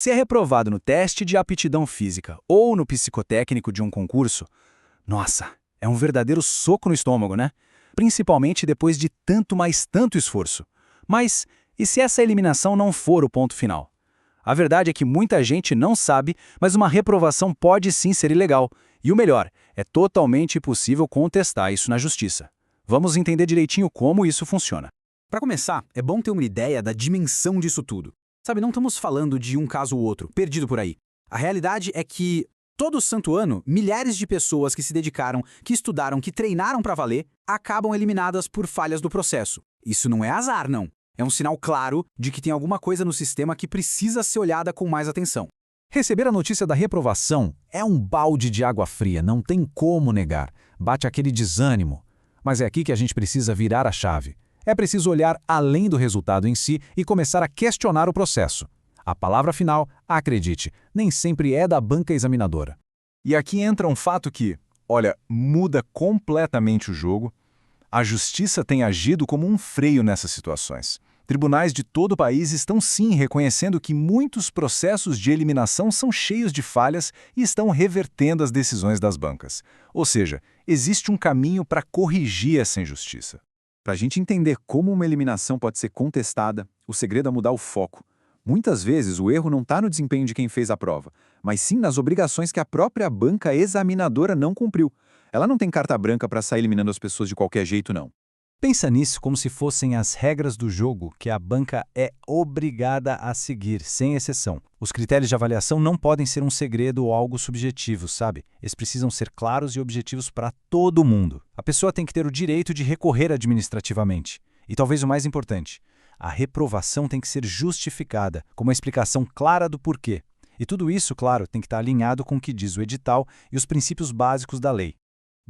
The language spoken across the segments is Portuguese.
Se é reprovado no teste de aptidão física ou no psicotécnico de um concurso, nossa, é um verdadeiro soco no estômago, né? Principalmente depois de tanto mais tanto esforço. Mas e se essa eliminação não for o ponto final? A verdade é que muita gente não sabe, mas uma reprovação pode sim ser ilegal. E o melhor, é totalmente possível contestar isso na justiça. Vamos entender direitinho como isso funciona. Para começar, é bom ter uma ideia da dimensão disso tudo. Sabe, não estamos falando de um caso ou outro, perdido por aí. A realidade é que, todo santo ano, milhares de pessoas que se dedicaram, que estudaram, que treinaram para valer, acabam eliminadas por falhas do processo. Isso não é azar, não. É um sinal claro de que tem alguma coisa no sistema que precisa ser olhada com mais atenção. Receber a notícia da reprovação é um balde de água fria, não tem como negar. Bate aquele desânimo. Mas é aqui que a gente precisa virar a chave. É preciso olhar além do resultado em si e começar a questionar o processo. A palavra final, acredite, nem sempre é da banca examinadora. E aqui entra um fato que, olha, muda completamente o jogo. A justiça tem agido como um freio nessas situações. Tribunais de todo o país estão sim reconhecendo que muitos processos de eliminação são cheios de falhas e estão revertendo as decisões das bancas. Ou seja, existe um caminho para corrigir essa injustiça. Para a gente entender como uma eliminação pode ser contestada, o segredo é mudar o foco. Muitas vezes o erro não está no desempenho de quem fez a prova, mas sim nas obrigações que a própria banca examinadora não cumpriu. Ela não tem carta branca para sair eliminando as pessoas de qualquer jeito, não. Pensa nisso como se fossem as regras do jogo que a banca é obrigada a seguir, sem exceção. Os critérios de avaliação não podem ser um segredo ou algo subjetivo, sabe? Eles precisam ser claros e objetivos para todo mundo. A pessoa tem que ter o direito de recorrer administrativamente. E talvez o mais importante, a reprovação tem que ser justificada, com uma explicação clara do porquê. E tudo isso, claro, tem que estar alinhado com o que diz o edital e os princípios básicos da lei.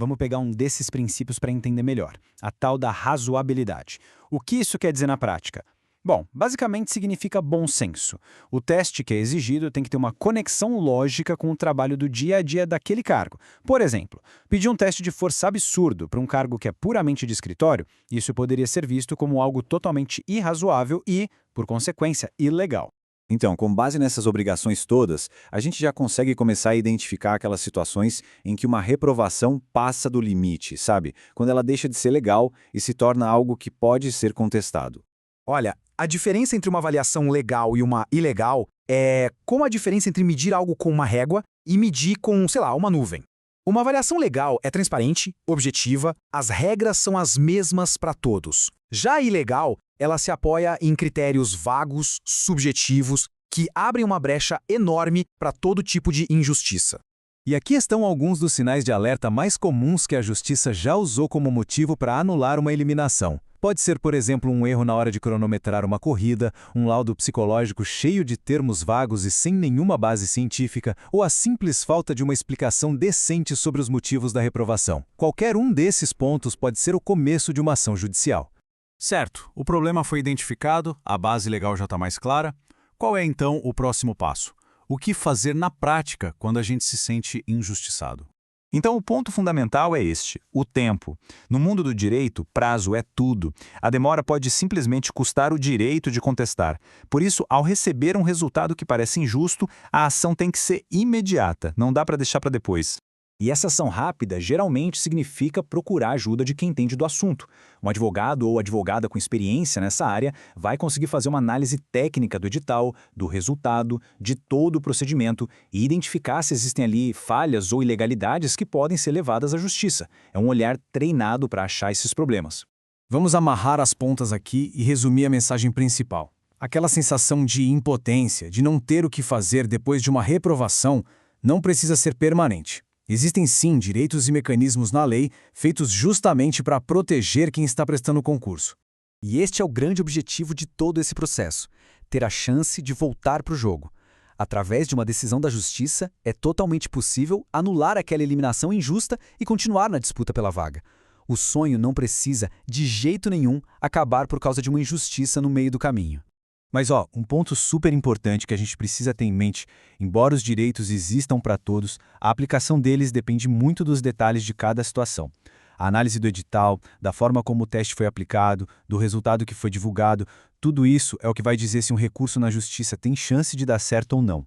Vamos pegar um desses princípios para entender melhor, a tal da razoabilidade. O que isso quer dizer na prática? Bom, basicamente significa bom senso. O teste que é exigido tem que ter uma conexão lógica com o trabalho do dia a dia daquele cargo. Por exemplo, pedir um teste de força absurdo para um cargo que é puramente de escritório, isso poderia ser visto como algo totalmente irrazoável e, por consequência, ilegal. Então, com base nessas obrigações todas, a gente já consegue começar a identificar aquelas situações em que uma reprovação passa do limite, sabe? Quando ela deixa de ser legal e se torna algo que pode ser contestado. Olha, a diferença entre uma avaliação legal e uma ilegal é como a diferença entre medir algo com uma régua e medir com, sei lá, uma nuvem. Uma avaliação legal é transparente, objetiva, as regras são as mesmas para todos. Já a ilegal, ela se apoia em critérios vagos, subjetivos, que abrem uma brecha enorme para todo tipo de injustiça. E aqui estão alguns dos sinais de alerta mais comuns que a justiça já usou como motivo para anular uma eliminação. Pode ser, por exemplo, um erro na hora de cronometrar uma corrida, um laudo psicológico cheio de termos vagos e sem nenhuma base científica, ou a simples falta de uma explicação decente sobre os motivos da reprovação. Qualquer um desses pontos pode ser o começo de uma ação judicial. Certo, o problema foi identificado, a base legal já está mais clara. Qual é então o próximo passo? O que fazer na prática quando a gente se sente injustiçado? Então, o ponto fundamental é este, o tempo. No mundo do direito, prazo é tudo. A demora pode simplesmente custar o direito de contestar. Por isso, ao receber um resultado que parece injusto, a ação tem que ser imediata, não dá para deixar para depois. E essa ação rápida geralmente significa procurar ajuda de quem entende do assunto. Um advogado ou advogada com experiência nessa área vai conseguir fazer uma análise técnica do edital, do resultado, de todo o procedimento e identificar se existem ali falhas ou ilegalidades que podem ser levadas à justiça. É um olhar treinado para achar esses problemas. Vamos amarrar as pontas aqui e resumir a mensagem principal. Aquela sensação de impotência, de não ter o que fazer depois de uma reprovação, não precisa ser permanente. Existem sim direitos e mecanismos na lei feitos justamente para proteger quem está prestando o concurso. E este é o grande objetivo de todo esse processo, ter a chance de voltar para o jogo. Através de uma decisão da justiça, é totalmente possível anular aquela eliminação injusta e continuar na disputa pela vaga. O sonho não precisa, de jeito nenhum, acabar por causa de uma injustiça no meio do caminho. Mas um ponto super importante que a gente precisa ter em mente, embora os direitos existam para todos, a aplicação deles depende muito dos detalhes de cada situação. A análise do edital, da forma como o teste foi aplicado, do resultado que foi divulgado, Tudo isso é o que vai dizer se um recurso na justiça tem chance de dar certo ou não.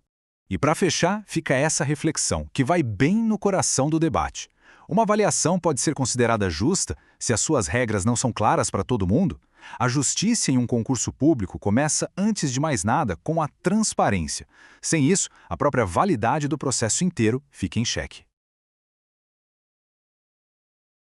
E para fechar, fica essa reflexão, que vai bem no coração do debate. Uma avaliação pode ser considerada justa se as suas regras não são claras para todo mundo? A justiça em um concurso público começa, antes de mais nada, com a transparência. Sem isso, a própria validade do processo inteiro fica em xeque.